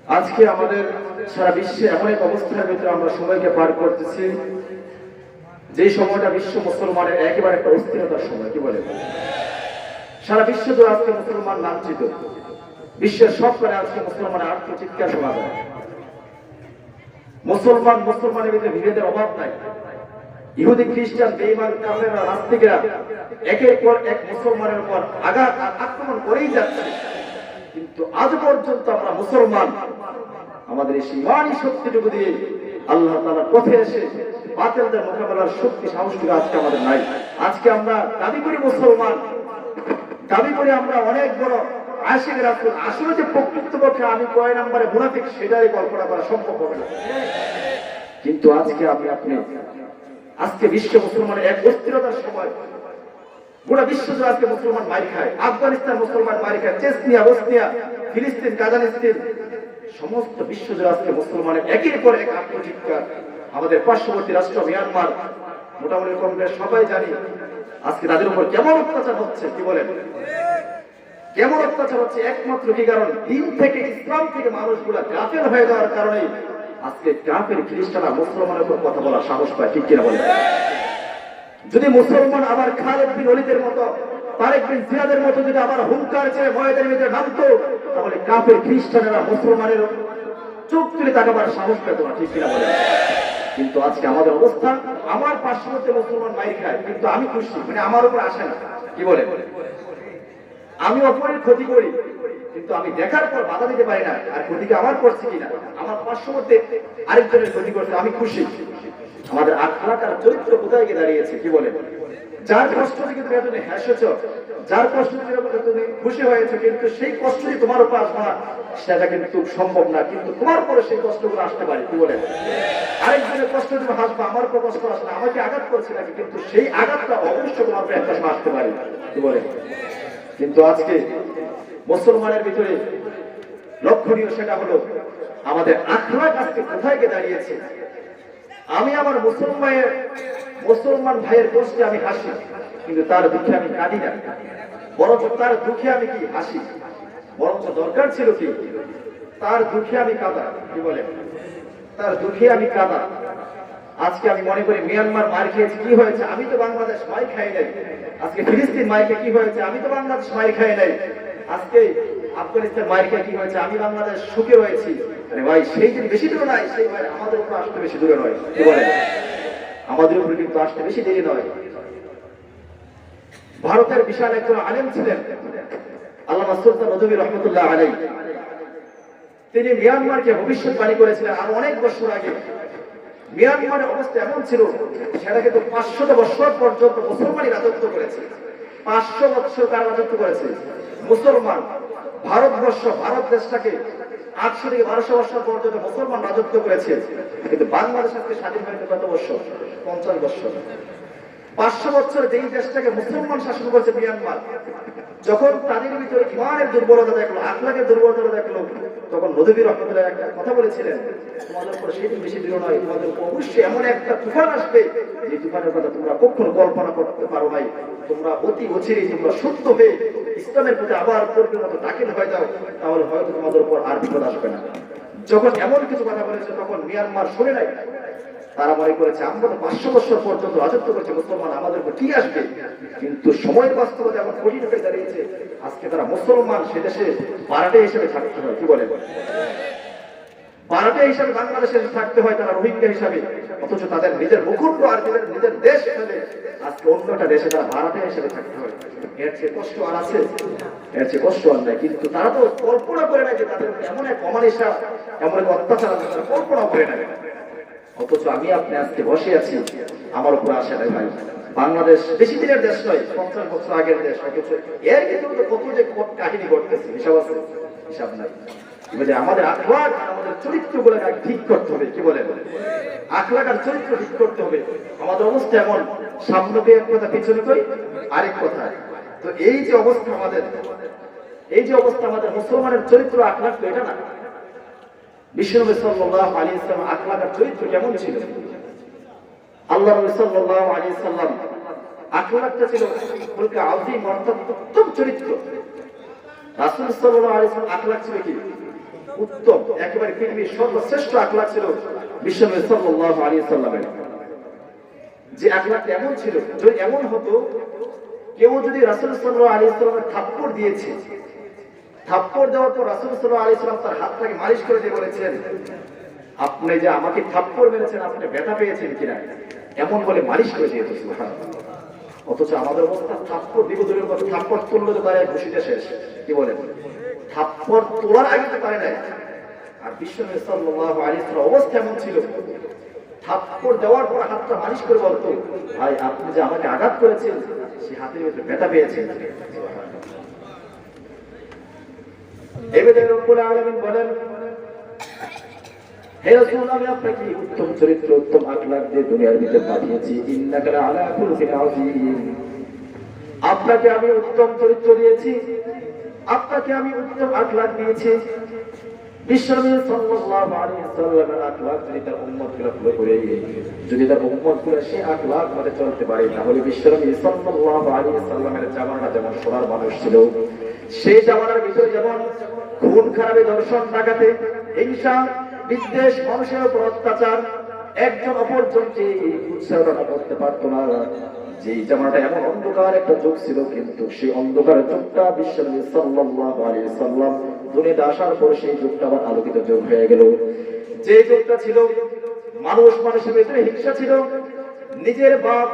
আজকে আমাদের সারা বিশ্বে এমন এক অবস্থার ভিতরে আমরা সময়কে পার করতেছি, যে সময়টা বিশ্ব মুসলমানের একেবারে একটা অস্থিরতার সময়। কি বলে, সারা বিশ্ব জুড়ে আজকে মুসলমান লাঞ্ছিত, বিশ্বের সব করে আজকে মুসলমানের আত্মচিৎকার শোনা যায়। মুসলমানের ভিতরে বিভেদের অভাব নাই। ইহুদি, খ্রিস্টান, বেঈমান, কাফেররা, নাস্তিকেরা একের পর এক মুসলমানের উপর আঘাত আর আক্রমণ করেই যাচ্ছে, কিন্তু আজ পর্যন্ত আমরা মুসলমান আমাদের এই ইমানি শক্তিটুকু দিয়ে আল্লাহ তাআলার পথে এসে বাতিলদের মোকাবেলার শক্তি সাহসটুকু আজকে আমাদের নাই। আজকে আমরা দাবি করি মুসলমান, দাবি করি আমরা অনেক বড় আশিক রাসূল, আসলে যে প্রকৃতপক্ষে আমি কয় নম্বরে মুনাফিক সেটাই কল্পনা করা সম্ভব হবে না। কিন্তু আজকে আজকে বিশ্ব মুসলমানের এক অস্থিরতার সময়, গোটা বিশ্ব জুড়ে আজকে মুসলমান মার খায়। আফগানিস্তান মুসলমান মার খায়, চেচনিয়া, বসনিয়া, ফিলিস্তিন, কাজানিস্তান, সমস্ত বিশ্ব জুড়ে আজকে মুসলমানের একের পর এক আত্মচিৎকার। আমাদের পার্শ্ববর্তী রাষ্ট্র মিয়ানমার, মোটামুটি কমপ্লেক্স সবাই জানি আজকে তাদের উপর কেমন অত্যাচার হচ্ছে। কি বলেন, কেমন অত্যাচার হচ্ছে? একমাত্র কি কারণ? দিন থেকে, ইসলাম থেকে মানুষগুলা গাফেল হয়ে যাওয়ার কারণে আজকে কাফের খ্রিস্টানরা মুসলমানের উপর কথা বলার সাহস পায়। ঠিক কিনা বলেন? যদি মুসলমান আবার খালিদ বিন ওলীদের মতো, তারেক বিন জিয়াদের মতো যদি আবার হুঙ্কার ছেড়ে ময়দানের ভিতরে নামতো, তাহলে কাফের খ্রিস্টানেরা মুসলমানের চোখ তুলে তাকাবার সাহস পেত না। ঠিক কিনা বলেন? কিন্তু আজকে আমাদের অবস্থা, আমার পার্শ্ববর্তী মুসলমান মাইর খায় কিন্তু আমি খুশি, মানে আমার উপর আসে না। কি বলে, আমি অপরের ক্ষতি করি কিন্তু আমি দেখার পর বাধা দিতে পারি না, আর ক্ষতিকে আমার করছে কিনা, আমার পার্শ্ববর্তী আরেকজনের ক্ষতি করছে, আমি খুশি। আমাদের আখলাক আর চরিত্র কোথায় গিয়ে দাঁড়িয়েছে? কি বলে, যার কষ্ট থেকে তুমি এতদিন হেসেছ, যার কষ্ট থেকে তুমি খুশি হয়েছে, কিন্তু সেই কষ্টই তোমার উপর আসবে না, সেটা কিন্তু সম্ভব না। কিন্তু তোমার পরে সেই কষ্টগুলো আসতে পারে। কি বলে, আরেকজনের কষ্ট তুমি হাসবে, আমার উপর কষ্ট আসবে না, আমাকে আঘাত করছে নাকি, কিন্তু সেই আঘাতটা অবশ্যই তোমার উপর একটা সময় আসতে পারে। কি বলে, কিন্তু আজকে মুসলমানের ভিতরে লক্ষণীয় সেটা হলো আমাদের আখলাক আজকে কোথায় গিয়ে দাঁড়িয়েছে। আমি আমার মুসলমান ভাইয়ের কষ্টে আমি হাসি, কিন্তু তার দুঃখে আমি কাঁদি না, বরঞ্চ তার দুঃখে আমি কি হাসি, বরঞ্চ দরকার ছিল কি তার দুঃখে আমি কাঁদা। কি বলে, তার দুঃখে আমি কাঁদা। আজকে আমি মনে করি মিয়ানমার মার খেয়েছে, কি হয়েছে? আমি তো বাংলাদেশ মার খাই নাই। আজকে ফিলিস্তিন মাইকে কি হয়েছে? আমি তো বাংলাদেশ মার খাই নাই। আজকে আফগানিস্তান মার খেয়ে কি হয়েছে? আমি বাংলাদেশ সুখে রয়েছি। আরে ভাই, সেই দিন বেশি দূরে নয়, সেই ভাই আমাদের উপর আসতে বেশি দূরে নয়। কি বলে, আমাদের উপরে কিন্তু আসতে বেশি দেরি নয়। ভারতের বিশাল একজন আলেম ছিলেন আল্লামা সুলতান নদভী রহমতুল্লাহ আলাইহি। তিনি মিয়ানমারকে ভবিষ্যৎবাণী করেছিলেন আর অনেক বছর আগে। মিয়ানমারের অবস্থা এমন ছিল, সেটা কিন্তু 500 বছর পর্যন্ত মুসলমানই রাজত্ব করেছে। 500 বছর তারা রাজত্ব করেছে মুসলমান। ভারতবর্ষ, ভারত দেশটাকে 800 থেকে 1200 বছর পর্যন্ত মুসলমান রাজত্ব করেছে। কিন্তু বাংলাদেশ আজকে স্বাধীন হয়েছে কত বছর? 50 বছর। 500 বছর যেই দেশটাকে মুসলমান শাসন করেছে মিয়ানমার, যখন তাদের ভিতরে ইমানের দুর্বলতা দেখলো, আখলাকের দুর্বলতা দেখলো, তখন নদভী রহমতুল্লাহ একটা কথা বলেছিলেন, তোমাদের উপর সেদিন বেশি দূর নয়, তোমাদের অবশ্যই এমন একটা তুফান আসবে, যে তুফানের কথা তোমরা কখনো কল্পনা করতে পারো নাই। তোমরা অতি অচিরেই তোমরা সত্য হয়ে ইসলামের প্রতি আবার পূর্বের মতো দাখিল হয়ে যাও, তাহলে হয়তো তোমাদের উপর আর বিপদ আসবে না। যখন এমন কিছু কথা বলেছে, তখন মিয়ানমার শুনে নাই। তারা মনে করেছে আমরা তো 500 বছর পর্যন্ত রাজত্ব করছে মুসলমান, আমাদের উপর কি আসবে। কিন্তু সময়ের বাস্তবতা এমন কঠিন হয়ে দাঁড়িয়েছে, আজকে তারা মুসলমান সে দেশে ভাড়াটে হিসেবে থাকতে হয়। কি বলে, ভাড়াটে হিসাবে বাংলাদেশে থাকতে হয়, তারা রোহিঙ্গা হিসাবে, অথচ তাদের নিজের ভূখণ্ড আর নিজের দেশ ফেলে আজকে অন্যটা দেশে তারা ভাড়াটে হিসেবে থাকতে হয়। এর চেয়ে কষ্ট আর আছে? এর চেয়ে কষ্ট আর নাই। কিন্তু তারা তো কল্পনা করে না যে তাদের এমন এক অমানিসা, এমন এক অত্যাচার তারা কল্পনা করে না। অথচ আমি আপনি আজকে বসে আছি, আমার উপর আসে নাই ভাই। বাংলাদেশ বেশি দিনের দেশ নয়, 50 বছর আগের দেশ। অথচ এর কিন্তু কত যে কাহিনী ঘটতেছে, হিসাব আছে? হিসাব নাই। আমাদের আখলাক, আমাদের চরিত্রগুলো ঠিক করতে হবে। কি বলে, আখলাক আর চরিত্র ঠিক করতে হবে। আমাদের অবস্থা এমন, সামনে এক কথা পিছনে কই আরেক কথা। তো এই যে অবস্থা আমাদের মুসলমানের চরিত্র আখলাক তো এটা না। বিশ্বনবী সাল্লাল্লাহু আলাইহি ওয়াসাল্লাম আখলাক আর চরিত্র কেমন ছিল? আল্লাহ নবী সাল্লাল্লাহু আলাইহি ওয়াসাল্লাম আখলাকটা ছিল খুলকে আযীম, অর্থাৎ উত্তম চরিত্র। রাসূল সাল্লাল্লাহু আলাইহি ওয়াসাল্লাম আখলাক ছিল কি? উত্তম, একেবারে পৃথিবীর সর্বশ্রেষ্ঠ আখলাক ছিল বিশ্বনবী সাল্লাল্লাহু আলাইহি সাল্লামের। যে আখলাকটা এমন ছিল, যদি এমন হতো কেউ যদি রাসূল সাল্লাল্লাহু আলাইহি সাল্লামের থাপ্পড় দিয়েছে, থাপ্পড় দেওয়ার পর রাসূল সাল্লাল্লাহু আলাইহি সাল্লাম তার হাতটাকে মালিশ করে দিয়ে বলেছেন, আপনি যে আমাকে থাপ্পড় মেরেছেন আপনি ব্যথা পেয়েছেন কিনা, এমন বলে মালিশ করে দিয়েছে। সুবহানাল্লাহ। অথচ আমাদের অবস্থা থাপ্পড় দিব দূরের কথা, থাপ্পড় তুললে তো তার খুশিটা শেষ। কি বলেন, থাপ্পড় তোলার আগে তো পারে নাই। আর বিশ্বনবী সাল্লাল্লাহু আলাইহি ওয়াসাল্লাম অবস্থা এমন ছিল, থাপ্পড় দেওয়ার পর হাতটা মালিশ করে বলতো, ভাই আপনি যে আমাকে আঘাত করেছেন সেই হাতের ভিতরে ব্যথা পেয়েছেন। এবারে রব্বুল আলামিন বলেন, হে রাসূল আমি আপনাকে উত্তম চরিত্র উত্তম আখলাক দিয়ে দুনিয়ার ভিতরে পাঠিয়েছি, ইন্নাকা আলা খুলুকিন আযীম। আপনাকে আমি উত্তম চরিত্র দিয়েছি, আপনাকে আমি উত্তম আখলাক দিয়েছি। বিশ্বনবী সাল্লাল্লাহু আলাইহি ওয়াসাল্লামের আখলাক যদি তার উম্মতগুলো ফলো করে, যদি তার উম্মতগুলো সেই আখলাক মতে চলতে পারে, তাহলে বিশ্বনবী সাল্লাল্লাহু আলাইহি ওয়াসাল্লামের জামানাটা যেমন সোনার মানুষ ছিল, সেই জামানার ভিতরে যেমন খুন খারাপি, দর্শন, ডাকাতি, হিংসা, বিদ্বেষ, মানুষের উপর অত্যাচার, একজন অপরজনকে উৎসাহনা করতে পারতো না, যে জামানাটা এমন অন্ধকার একটা যুগ ছিল, কিন্তু সেই অন্ধকারের যুগটা বিশ্বনবী সাল্লাল্লাহু আলাইহি ওয়াসাল্লাম দুনিয়াতে আসার পর সেই যুগটা আবার আলোকিত যুগ হয়ে গেল। যে যুগটা ছিল মানুষ মানুষের ভিতরে হিংসা ছিল, নিজের বাপ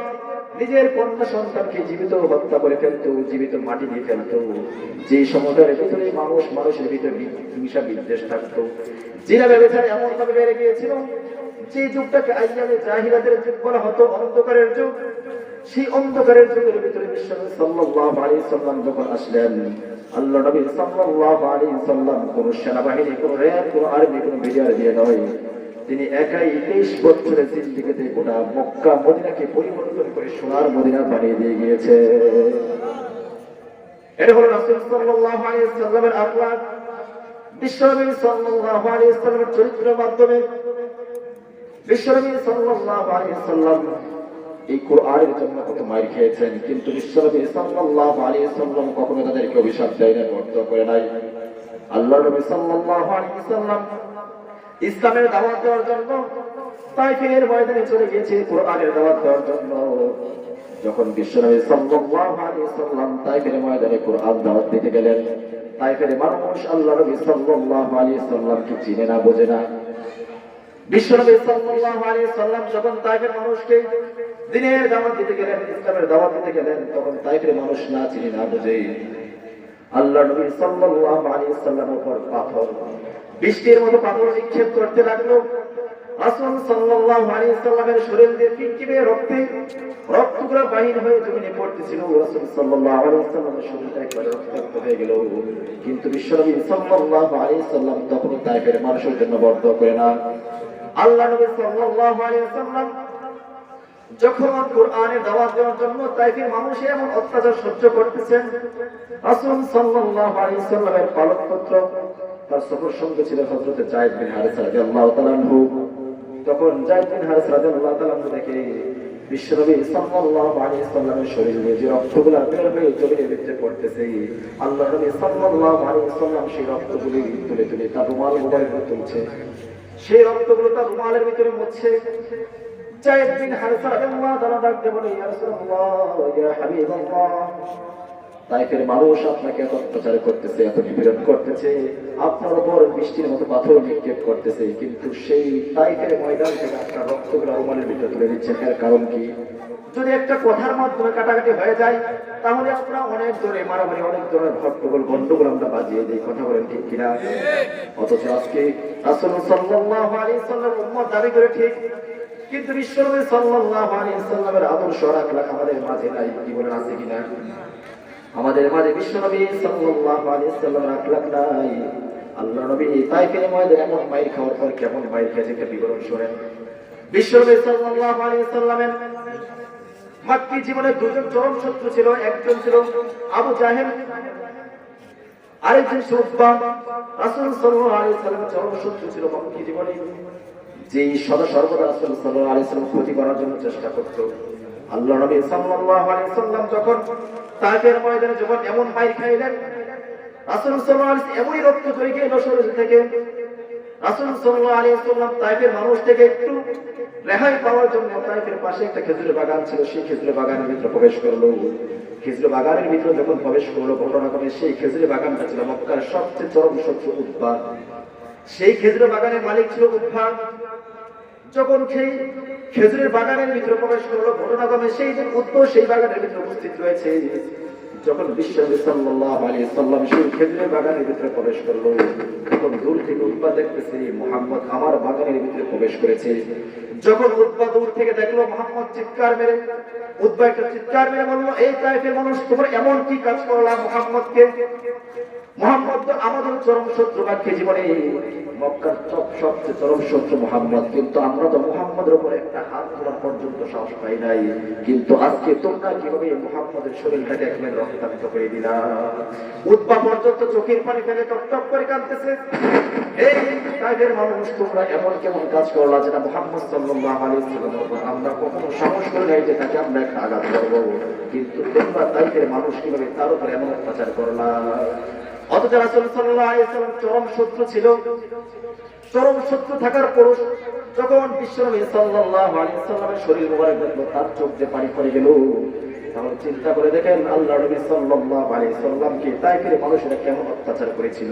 নিজের কন্যা সন্তানকে জীবিত হত্যা করে ফেলতো, জীবিত মাটি দিয়ে ফেলতো, যে সময়টার ভিতরে মানুষ মানুষের ভিতরে হিংসা বিদ্বেষ থাকতো, জিনা ব্যবচার এমন ভাবে বেড়ে গিয়েছিল, যে যুগটাকে আইয়ামে জাহিলাতের যুগ বলা হতো, অন্ধকারের যুগ। সেই অন্ধকারের যুগের ভিতরে বিশ্বনবী সাল্লাল্লাহু আলাইহি সাল্লাম যখন আসলেন, আল্লাহ নবী সাল্লাল্লাহু আলাইহি সাল্লাম কোন সেনাবাহিনী, কোন র্যাব, কোন আর্মি, কোন বিডিআর দিয়ে নয়, তিনি একাই 23 বছরের জিন্দেগিতে গোটা মক্কা মদিনাকে পরিবর্তন করে সোনার মদিনা বানিয়ে দিয়ে গিয়েছে। এটা হলো রাসূল সাল্লাল্লাহু আলাইহি সাল্লামের আখলাক। বিশ্বনবী সাল্লাল্লাহু আলাইহি সাল্লামের চরিত্রের মাধ্যমে বিশ্বনবী সাল্লাল্লাহু আলাইহি সাল্লাম এই কোরআনের জন্য কত মার খেয়েছেন, কিন্তু বিশ্বনবী সাল্লাল্লাহু আলাইহি সাল্লাম কখনো তাদেরকে অভিশাপ দেয় না, বর্ত করে নাই। আল্লাহ নবী সাল্লাল্লাহু আলাইহি সাল্লাম ইসলামের দাওয়াত দেওয়ার জন্য তাইফের ময়দানে চলে গিয়েছে কোরআনের দাওয়াত দেওয়ার জন্য। যখন বিশ্বনবী সাল্লাল্লাহু আলাইহি সাল্লাম তাইফের ময়দানে কোরআন দাওয়াত দিতে গেলেন, তাইফের মানুষ আল্লাহ নবী সাল্লাল্লাহু আলাইহি সাল্লামকে চিনে না, বোঝে না। বিশ্বনবী সাল্লাল্লাহু আলাইহি সাল্লাম যখন তাইফের মানুষকে দ্বীনের দাওয়াত দিতে গেলেন, ইসলামের দাওয়াত দিতে গেলেন, তখন তাইফের মানুষ না চিনে না বোঝে আল্লাহ নবী সাল্লাল্লাহু আলাইহি সাল্লামের উপর পাথর, বৃষ্টির মতো পাথর নিক্ষেপ করতে লাগলো। রাসূল সাল্লাল্লাহু আলাইহি সাল্লামের শরীর দিয়ে টিপটিপে রক্তগুলো বাহির হয়ে জমিনে পড়তেছিল। রাসূল সাল্লাল্লাহু আলাইহি সাল্লামের শরীরটা একবারে রক্তাক্ত হয়ে গেল, কিন্তু বিশ্বনবী সাল্লাল্লাহু আলাইহি সাল্লাম তখন তাইফের মানুষের জন্য বর্ত করে না। আল্লাহ নবী সাল্লাল্লাহু আলাইহি সাল্লাম যখন কোরআনের দাওয়াত দেওয়ার জন্য তাইফের মানুষ এমন অত্যাচার সহ্য করতেছেন, রাসূল সাল্লাল্লাহু আলাইহি সাল্লামের পালক পুত্র, তার সফর সঙ্গে ছিল হযরত যায়েদ বিন হারিসা রাদিয়াল্লাহু তাআলা আনহু। তখন যায়েদ বিন হারিসা রাদিয়াল্লাহু তাআলা আনহু দেখে বিশ্বনবী সাল্লাল্লাহু আলাইহি সাল্লামের শরীর দিয়ে যে রক্তগুলো বের হয়ে জমিনে ভিতরে পড়তেছে, আল্লাহ নবী সাল্লাল্লাহু আলাইহি সাল্লাম সেই রক্তগুলি তুলে তুলে তার রুমাল মোবারকে তুলছে, সেই রক্তগুলো তার রুমালের ভিতরে মুছছে। যায়েদ বিন হারিসা রাদিয়াল্লাহু তাআলা ডাকতে বলে, ইয়া রাসূলুল্লাহ, ইয়া হাবিবাল্লাহ, তাইফের মানুষ আপনাকে এত অত্যাচার করতেছে, এত নিপীড়ন করতেছে, আপনার উপর বৃষ্টির মতো পাথর নিক্ষেপ করতেছে, কিন্তু সেই তাইফের ময়দান থেকে আপনার রক্তগুলো রুমালের ভিতরে তুলে দিচ্ছেন, এর কারণ কি? যদি একটা কথার মাধ্যমে কাটাকাটি হয়ে যায়, তাহলে আমরা অনেক জোরে মারামারি, অনেক ধরনের হট্টগোল, গন্ডগোল আমরা বাজিয়ে দিই, কথা বলেন ঠিক কিনা? অথচ আজকে রাসূল সাল্লাল্লাহু আলাইহি সাল্লাম উম্মত দাবি করে ঠিক, কিন্তু বিশ্বনবী সাল্লাল্লাহু আলাইহি সাল্লামের আদর্শ আখলাক আমাদের মাঝে নাই। কি বলেন, আছে কিনা? আমাদের মাঝে বিশ্বনবী সাল্লাল্লাহু আলাইহি সাল্লামের আখলাক নাই। আল্লাহ নবী তাইফের ময়দানে এমন মাইর খাওয়ার পর কেমন মাইর খেয়েছে একটা বিবরণ শুনেন। বিশ্বনবী সাল্লাল্লাহু আলাইহি সাল্লামের মক্কি জীবনে দুজন চরম শত্রু ছিল, একজন ছিল আবু জাহেল, আরেকজন ছিল উতবা। রাসূল সাল্লাল্লাহু আলাইহি সাল্লামের চরম শত্রু ছিল মক্কি জীবনে, যে সর্বদা রাসূল সাল্লাল্লাহু আলাইহি সাল্লাম ক্ষতি করার জন্য চেষ্টা করত। আল্লাহ নবী সাল্লাল্লাহু আলাইহি সাল্লাম যখন তাইফের ময়দানে যখন এমন মাইর খাইলেন, রাসূল সাল্লাল্লাহু আলাইহি এমনই রক্ত জড়িয়ে গেল শরীর থেকে। রাসূল সাল্লাল্লাহু আলাইহি ওয়াসাল্লাম তায়েফের মানুষ থেকে একটু রেহাই পাওয়ার জন্য তায়েফের পাশে একটা খেজুরের বাগান ছিল, সেই খেজুরের বাগানের ভিতরে প্রবেশ করলো। খেজুরের বাগানের ভিতরে যখন প্রবেশ করলো, ঘটনাক্রমে সেই খেজুরের বাগানটা ছিল মক্কার সবচেয়ে চরম শত্রু উতবা। সেই খেজুরের বাগানের মালিক ছিল উতবা। যখন সেই খেজুরের বাগানের ভিতরে প্রবেশ করলো, ঘটনাক্রমে সেই যে উতবা সেই বাগানের ভিতরে উপস্থিত রয়েছে। যখন বিশ্বনবী সাল্লাল্লাহু আলাইহি ওয়াসাল্লাম সেই খেজুরের বাগানের ভিতরে প্রবেশ করলো, তখন দূর থেকে উতবা দেখতেছে মুহাম্মদ আমার বাগানের ভিতরে প্রবেশ করেছে। যখন উতবা দূর থেকে দেখলো মুহাম্মদ চিৎকার মেরে, উতবা একটা চিৎকার মেরে বলল, এই তায়েফের মানুষ তোমরা এমন কি কাজ করলা মুহাম্মদকে? মুহাম্মদ তো আমাদের চরম শত্রু, বাকি জীবনে মক্কার সবচেয়ে চরম শত্রু মুহাম্মদ, কিন্তু আমরা তো মুহাম্মদের উপর একটা হাত তোলা পর্যন্ত সাহস পাই নাই, কিন্তু আজকে তোমরা কিভাবে মুহাম্মদের শরীরটাকে একবার রক্তাক্ত করে দিলা? উতবা পর্যন্ত চোখের পানি ফেলে টপটপ করে কাঁদতেছে, এই তায়েফের মানুষ তোমরা এমন কেমন কাজ করলা যেটা মুহাম্মদ সাল্লাল্লাহু আলাইহি ওয়াসাল্লামের উপর আমরা কখনো সাহস করে নাই যে তাকে আমরা একটা আঘাত করবো, কিন্তু তোমরা তায়েফের মানুষ কিভাবে তার উপর এমন অত্যাচার করলা? অথচ রাসূল সাল্লাল্লাহু আলাইহি ওয়াসাল্লাম চরম শত্রু ছিল। চরম শত্রু থাকার পরও যখন বিশ্বনবী সাল্লাল্লাহু আলাইহি ওয়াসাল্লামের শরীর মোবারক দেখলো, তার চোখ দিয়ে পানি পড়ে গেল। তাহলে চিন্তা করে দেখেন আল্লাহর নবী সাল্লাল্লাহু আলাইহি ওয়াসাল্লামকে তায়েফের মানুষেরা কেমন অত্যাচার করেছিল,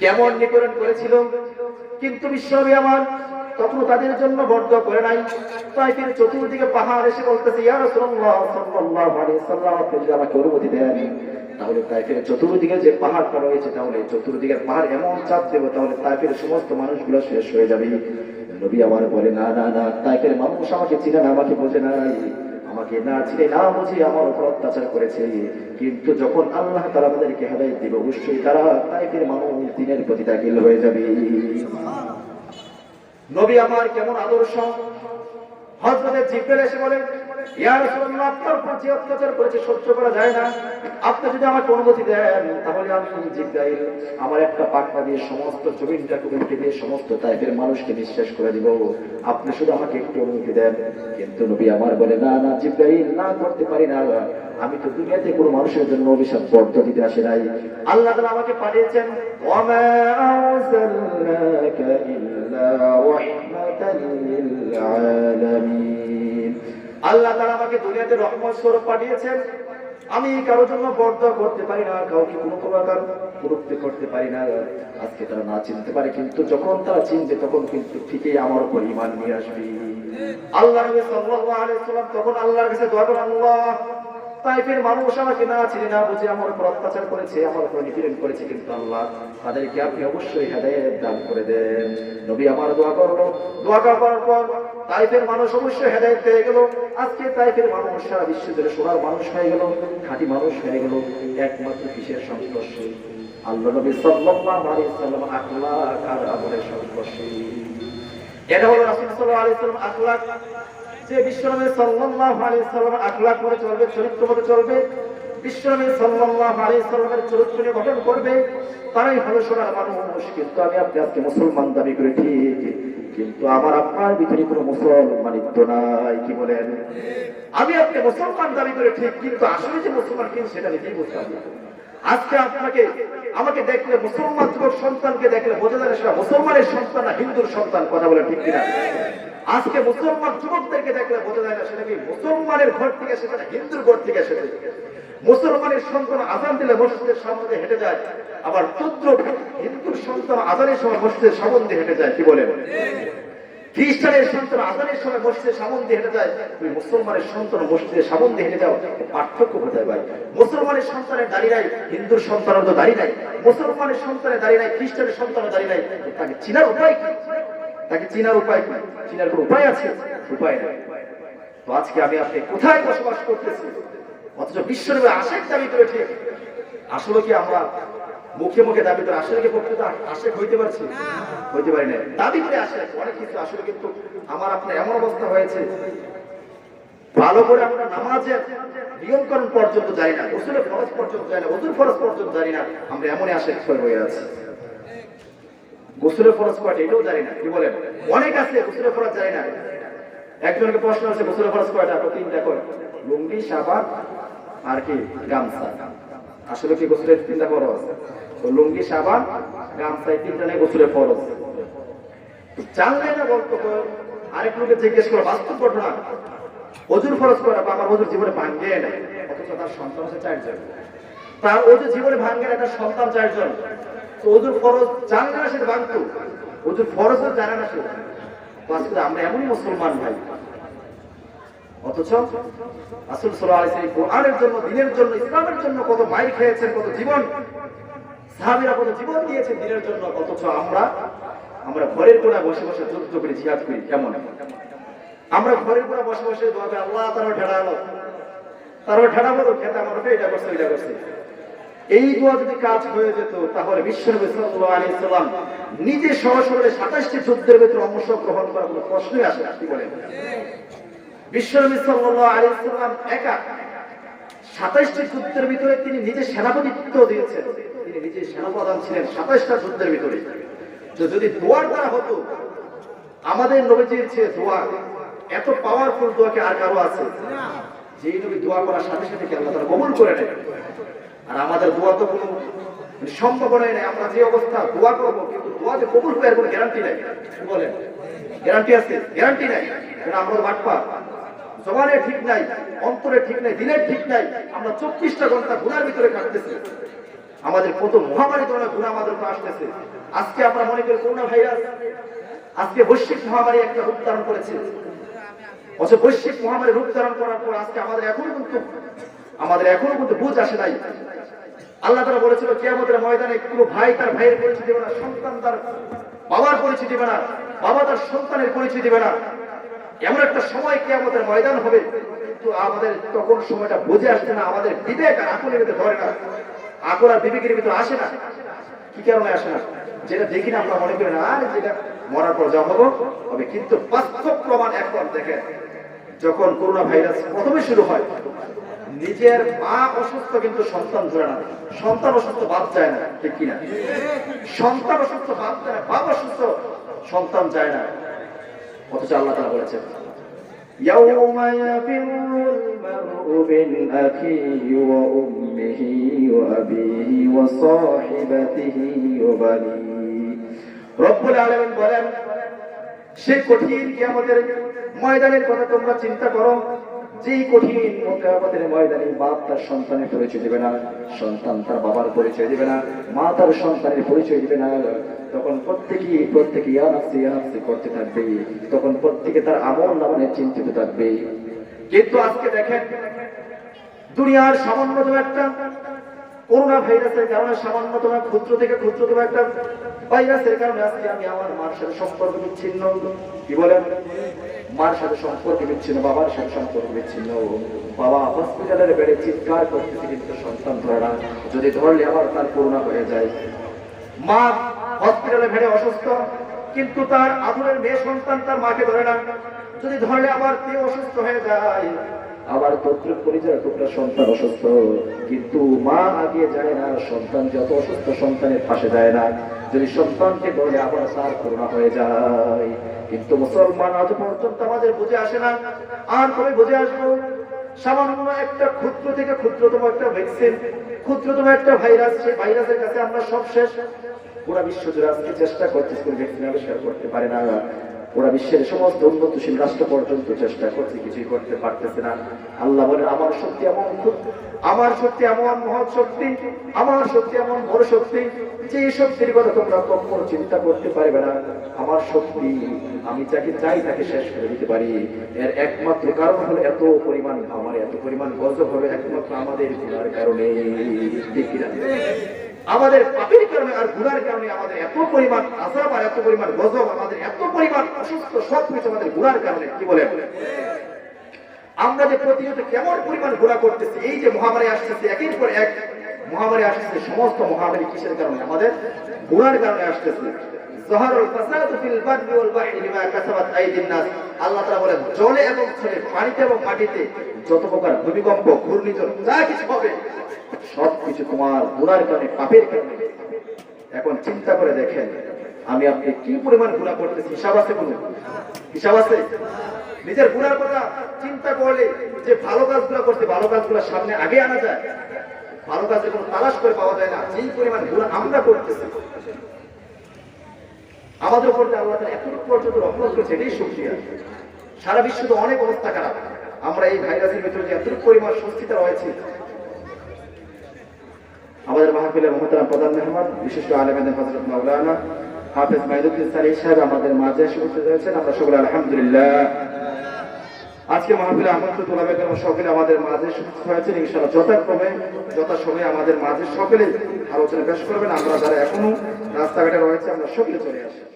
কেমন নিপীড়ন করেছিল। কিন্তু বিশ্বনবী আমার তখন তাদের জন্য বরদোয়া করে নাই। তায়েফের চতুর্দিকে পাহাড় এসে বলতেছে, ইয়া রাসূলুল্লাহ সাল্লাল্লাহু আলাইহি ওয়াসাল্লাম আপনি যদি আমাকে অনুমতি দেন, তাহলে তায়েফের চতুর্দিকে যে পাহাড়টা রয়েছে, তাহলে চতুর্দিকের পাহাড় এমন চাপ দেব তাহলে তায়েফের সমস্ত মানুষগুলো শেষ হয়ে যাবে। নবী আমার বলে, না না না, তায়েফের মানুষ আমাকে চিনে না, আমাকে বোঝে না, আমাকে না চিনে না বুঝে আমার উপর অত্যাচার করেছে, কিন্তু যখন আল্লাহ তাআলা তাদেরকে হেদায়েত দিবে অবশ্যই তারা তায়েফের মানুষ দ্বীনের প্রতি তাকিল হয়ে যাবে। নবী আমার কেমন আদর্শ! হযরত জিবরাইল এসে বলেন, ইয়া রাসূলুল্লাহ আপনার উপর যে অত্যাচার করেছে সহ্য করা যায় না, আপনি যদি আমাকে অনুমতি দেন তাহলে আমি জিবরাইল আমার একটা পাখা দিয়ে সমস্ত জমিনটাকে উল্টে দিয়ে সমস্ত তায়েফের মানুষকে নিঃশেষ করে দিব, আপনি শুধু আমাকে একটু অনুমতি দেন। কিন্তু নবী আমার বলে, না না জিবরাইল, না করতে পারি না, আমি তো দুনিয়াতে কোনো মানুষের জন্য অভিশাপ বর্ত দিতে আসি নাই। আল্লাহ তাআলা আমাকে পাঠিয়েছেন, ওয়া মা আরসালনাকা ইল্লা রাহমাতাল লিল আলামিন। আল্লাহ তাআলা আমাকে দুনিয়াতে রহমত স্বরূপ পাঠিয়েছেন। আমি কারোর জন্য বরদোয়া করতে পারি না, কাউকে কোনো প্রকার কুরুক্তি করতে পারি না। আজকে তারা না চিনতে পারে, কিন্তু যখন তারা চিনবে তখন কিন্তু ঠিকই আমার উপর ঈমান নিয়ে আসবে। আল্লাহ নবী সাল্লাল্লাহু আলাইহি ওয়াসাল্লাম তখন আল্লাহর কাছে দোয়া করেন, আল্লাহ তায়েফের মানুষ আমাকে না চিনে না বুঝে আমার উপর অত্যাচার করেছে, আমার উপর নিপীড়ন করেছে, কিন্তু আল্লাহ তাদেরকে আপনি অবশ্যই হেদায়েত দান করে দেন। নবী আমার দোয়া করলো, দোয়া করার পর তায়েফের মানুষ অবশ্যই হেদায়েত পেয়ে গেল। আজকে তায়েফের মানুষ সারা বিশ্ব জুড়ে সোনার মানুষ হয়ে গেল, খাঁটি মানুষ হয়ে গেল, একমাত্র কিসের সংস্পর্শে? আল্লাহ নবী সাল্লাল্লাহু আলাইহি ওয়াসাল্লাম আখলাক আর আমলের সংস্পর্শে। এটা হলো রাসূল সাল্লাল্লাহু আলাইহি ওয়াসাল্লাম আখলাক। যে বিশ্বনবী সাল্লাল্লাহু আলাইহি ওয়াসাল্লাম আখলাক করে চলবে, চরিত্র মতো চলবে, বিশ্বনবী সাল্লাল্লাহু আলাইহি ওয়াসাল্লামের চরিত্র নিয়ে গঠন করবে, তারাই হলো সোনার মানুষ। কিন্তু আমি আপনি আজকে মুসলমান দাবি করে ঠিক, কিন্তু আমার আপনার ভিতরে কোনো মুসলমানিত্ব নাই, কি বলেন? আমি আপনি মুসলমান দাবি করে ঠিক, কিন্তু আসলে যে মুসলমান কিন্তু সেটা নিজেই বুঝতে পারি। আজকে আপনাকে আমাকে দেখলে, মুসলমান যুবক সন্তানকে দেখলে বোঝা যায় সেটা মুসলমানের সন্তান না হিন্দুর সন্তান, কথা বলে ঠিক কিনা? আজকে মুসলমান যুবকদেরকে দেখলে বোঝা যায় না সেটা কি মুসলমানের ঘর থেকে এসেছে না হিন্দুর ঘর থেকে এসেছে। মুসলমানের সন্তান আজান দিলে মসজিদের সামনে দিয়ে হেঁটে যায়, আবার পুত্র হিন্দুর সন্তান আজানের সময় মসজিদের সামনে দিয়ে হেঁটে যায়, কি বলেন? খ্রিস্টানের সন্তান আজানের সময় মসজিদের সামনে দিয়ে হেঁটে যায়, তুমি মুসলমানের সন্তান মসজিদের সামনে দিয়ে হেঁটে যাও, পার্থক্য কোথায় ভাই? মুসলমানের সন্তানের দাড়ি নাই, হিন্দুর সন্তানের তো দাড়ি নাই, মুসলমানের সন্তানের দাড়ি নাই, খ্রিস্টানের সন্তানের দাড়ি নাই, তাকে চিনার উপায় কি? তাকে চিনার উপায় কি? চিনার কোন উপায় আছে? উপায় নাই। তো আজকে আমি আপনি কোথায় বসবাস করতেছি, অথচ বিশ্বনবী আশেক দাবি করে ঠিক, আসলে কি আমরা মুখে মুখে দাবি করে আসলে কি প্রকৃত আশেক হইতে পারছি? হইতে পারি না। দাবি করে আসে অনেক কিছু, আসলে কিন্তু আমার আপনার এমন অবস্থা হয়েছে, ভালো করে আমরা নামাজের নিয়মকরণ পর্যন্ত জানি না, গোসলের ফরজ পর্যন্ত জানি না, ওযুর ফরজ পর্যন্ত জানি না, আমরা এমনই আশেক হয়ে আছি। গোসলের ফরজ কয়টা এটাও জানি না, কি বলেন? অনেক আছে গোসলের ফরজ জানি না। একজনকে প্রশ্ন আছে গোসলের ফরজ কয়টা? 3টা করে, লুঙ্গি, সাবান আর কি গামছা। আসলে কি গোসলের 3টা ফরজ? তো লুঙ্গি, সাবান, গামছা, এই 3টা নিয়ে গোসলের ফরজ। জানলে না বলতো, আরেক লোকে জিজ্ঞেস করো বাস্তব ঘটনা, ওযুর ফরজ করা বা আমার ওযুর জীবনে ভাঙ্গে নাই, অথচ তার সন্তান আছে 4 জন। তার ওযুর জীবনে ভাঙ্গে না, তার সন্তান 4 জন। তো ওযুর ফরজ জানলে না, সেটা ভাঙতো। ওযুর ফরজ জানে না সে। আজকে আমরা এমনই মুসলমান ভাই, অথচ রাসূল সাল্লাল্লাহু আলাইহি ওয়াসাল্লাম কোরআনের জন্য, দ্বীনের জন্য, ইসলামের জন্য কত মাইর খেয়েছেন, কত জীবন, সাহাবীরা কত জীবন দিয়েছেন দ্বীনের জন্য। অথচ আমরা ঘরের কোণায় বসে বসে যুদ্ধ করি, জিহাদ করি। কেমন আমরা ঘরের কোণায় বসে বসে দোয়া করি, আল্লাহ তাআলা ঠেড়ালো, তারও ঠেড়া বলো, খেতে আমার এটা করছে, এটা করছে। এই দোয়া যদি কাজ হয়ে যেত, তাহলে বিশ্বনবী সাল্লাল্লাহু আলাইহি ওয়াসাল্লাম নিজে সরাসরি 27টি যুদ্ধের ভিতরে অংশগ্রহণ করার কোনো প্রশ্নই আসে না। কি বলেন? বিশ্বনবী সাল্লাল্লাহু আলাইহি ওয়াসাল্লাম একা 27টি যুদ্ধের ভিতরে তিনি নিজে সেনাপতিত্ব দিয়েছেন, তিনি নিজে সেনাপ্রধান ছিলেন 27টা যুদ্ধের ভিতরে। যদি দোয়ার দ্বারা হতো, আমাদের নবীজির চেয়ে দোয়া এত পাওয়ারফুল দোয়া কি আর কারো আছে? যেই নবী দোয়া করার সাথে সাথে আল্লাহ তাআলা কবুল করে নেন। আর আমাদের দোয়া তো কোনো সম্ভাবনাই নেই। আমরা যে অবস্থা দোয়া করবো, কিন্তু দোয়া যে কবুল হবে এর কোনো গ্যারান্টি নাই। বলেন, গ্যারান্টি আছে? গ্যারান্টি নাই। কারণ আমরা বাটপা, জবানের ঠিক নাই, অন্তরের ঠিক নাই, দিনের ঠিক নাই। আমরা 24টা ঘন্টা গুনার ভিতরে কাটতেছি। আমাদের কত মহামারী ধরনের গুনাহ আমাদের উপর আসতেছে। আজকে আমরা মনে করি করোনা ভাইরাস, আজকে বৈশ্বিক মহামারী একটা রূপ ধারণ করেছে। অথচ বৈশ্বিক মহামারী রূপ ধারণ করার পর আজকে আমাদের এখনো কিন্তু বুঝ আসে নাই। আল্লাহ তাআলা বলেছিল কিয়ামতের ময়দানে কোনো ভাই তার ভাইয়ের পরিচয় দিবে না, সন্তান তার বাবার পরিচয় দিবে না, বাবা তার সন্তানের পরিচয় দিবে না। এমন একটা সময় কিয়ামতের ময়দান হবে, কিন্তু আমাদের তখন সময়টা বুঝে আসছে না। আমাদের বিবেক আর আকলের ভিতরে ধরে না, আকল আর বিবেকের ভিতরে আসে না। কি কারণে আসে না? যেটা দেখি না আমরা মনে করি না, আর যেটা মরার পর যা হবে। কিন্তু বাস্তব প্রমাণ এখন দেখেন, যখন করোনা ভাইরাস প্রথমে শুরু হয়, নিজের মা অসুস্থ কিন্তু সন্তান ধরে না, সন্তান অসুস্থ বাদ যায় না। ঠিক কিনা? সন্তান অসুস্থ বাদ যায় না, বাবা অসুস্থ সন্তান যায় না। অথচ আল্লাহ তাআলা বলেছেন ইয়াউমা ইয়াফিরুল মারউ মিন আখিহি ওয়া উম্মিহি ওয়া আবিহি ওয়া সাহিবাতিহি ওয়া বানিহি। রব্বুল আলামিন বলেন, সে কঠিন কিয়ামতের ময়দানের কথা তোমরা চিন্তা করো, যেই কঠিন কিয়ামতের ময়দানে বাপ তার সন্তানের পরিচয় দিবে না, সন্তান তার বাবার পরিচয় দিবে না, মা তার সন্তানের পরিচয় দিবে না। তখন প্রত্যেকে ইয়া নাফসি করতে থাকবে। তখন প্রত্যেকে তার আমল নামে চিন্তিত থাকবে। কিন্তু আজকে দেখেন, দুনিয়ার সামান্যতম একটা করোনা ভাইরাসের কারণে, সামান্যতম ক্ষুদ্র থেকে ক্ষুদ্রতম একটা ভাইরাসের কারণে আজকে আমি আমার মার সাথে সম্পর্ক বিচ্ছিন্ন। কি বলেন? মার সাথে সম্পর্ক বিচ্ছিন্ন, বাবার সাথে সম্পর্ক বিচ্ছিন্ন। বাবা হসপিটালের বেডে চিৎকার করতেছে, কিন্তু সন্তান ধরে না। যদি ধরলে আবার তার করোনা হয়ে যায়। মা হসপিটালে বেডে অসুস্থ, কিন্তু তার আদরের মেয়ে সন্তান তার মাকে ধরে না। যদি ধরলে আবার কেউ অসুস্থ হয়ে যায়, আবার তদ্রুপ পরিচয় টুকরা সন্তান অসুস্থ, কিন্তু মা আগিয়ে যায় না। সন্তান যত অসুস্থ সন্তানের পাশে যায় না। যদি সন্তানকে ধরলে আবার তার করোনা হয়ে যায়। কিন্তু মুসলমান আজ পর্যন্ত আমাদের বুঝে আসে না। আর কবে বুঝে আসবো? সামান্য একটা ক্ষুদ্র থেকে ক্ষুদ্রতম একটা ভ্যাকসিন, ক্ষুদ্রতম একটা ভাইরাস, সেই ভাইরাসের কাছে আমরা সব শেষ। পুরা বিশ্ব জুড়ে আজকে চেষ্টা করছে, কোনো ভ্যাকসিন আবিষ্কার করতে পারে না। পুরা বিশ্বের সমস্ত উন্নতশীল রাষ্ট্র পর্যন্ত চেষ্টা করছে, কিছুই করতে পারতেছে না। আল্লাহ বলে, আমার শক্তি এমন মহৎ শক্তি, আমার শক্তি এমন বড় শক্তি, যে শক্তির কথা তোমরা কখনো চিন্তা করতে পারবে না। আমার শক্তি, আমি যাকে চাই তাকে শেষ করে দিতে পারি। এর একমাত্র কারণ হলো এত পরিমাণ গজব হবে একমাত্র আমাদের গুনার কারণে। আমাদের পাপের কারণে আর গুনার কারণে আমাদের এত পরিমাণ আযাব আর এত পরিমাণ গজব, আমাদের এত পরিমাণ অসুস্থ, সবকিছু আমাদের গুনার কারণে। কি বলেন? আমরা যে প্রতিনিয়ত কেমন পরিমাণ গুনাহ করতেছি। এই যে মহামারী আসতেছে, একের পর এক মহামারী আসতেছে, সমস্ত মহামারী কিসের কারণে? আমাদের গুনার কারণে আসতেছে। যাহারুল ফাসাদু ফিল বাররি ওয়াল বাহরি বিমা কাসাবাত আইদিন নাস। আল্লাহ তাআলা বলেন, জলে এবং স্থলে, পানিতে এবং মাটিতে যত প্রকার ভূমিকম্প, ঘূর্ণিঝড় যা কিছু হবে, সবকিছু তোমার গুনার কারণে, পাপের কারণে। এখন চিন্তা করে দেখেন, আমি আপনি কি পরিমাণ গুনাহ করতেছি। হিসাব আছে? কোনো হিসাব আছে? নিজের গুনার কথা চিন্তা করলে যে ভালো কাজগুলো করছে, ভালো কাজগুলো সামনে আগে আনা যায়। ভালো কাজে কোনো তালাশ করে পাওয়া যায় না, যেই পরিমাণ ভুল আমরা করতেছি। আমাদের উপর যে আল্লাহ তাআলা এতটুকু পর্যন্ত রহমত করেছে, এটাই শুকরিয়া। সারা বিশ্বে তো অনেক অবস্থা খারাপ, আমরা এই ভাইরাসের ভিতরে যে এতটুকু পরিমাণ সুস্থিতা রয়েছে। আমাদের মাহফিলের মুহতারাম প্রধান মেহমান বিশিষ্ট আলেম হযরত মাওলানা হাফেজ মাইদুদ্দিন সারিফ সাহেব আমাদের মাঝে এসে উপস্থিত হয়েছেন। আমরা সকলে আলহামদুলিল্লাহ। আজকে মাহফিলে আমন্ত্রিত তুলাবে কেন সকলে আমাদের মাঝে উপস্থিত হয়েছেন। ইনশাআল্লাহ যথাক্রমে যথাসময়ে আমাদের মাঝে সকলে আলোচনা পেশ করবেন। আমরা যারা এখনো রাস্তাঘাটে রয়েছে আমরা সকলে চলে আসি।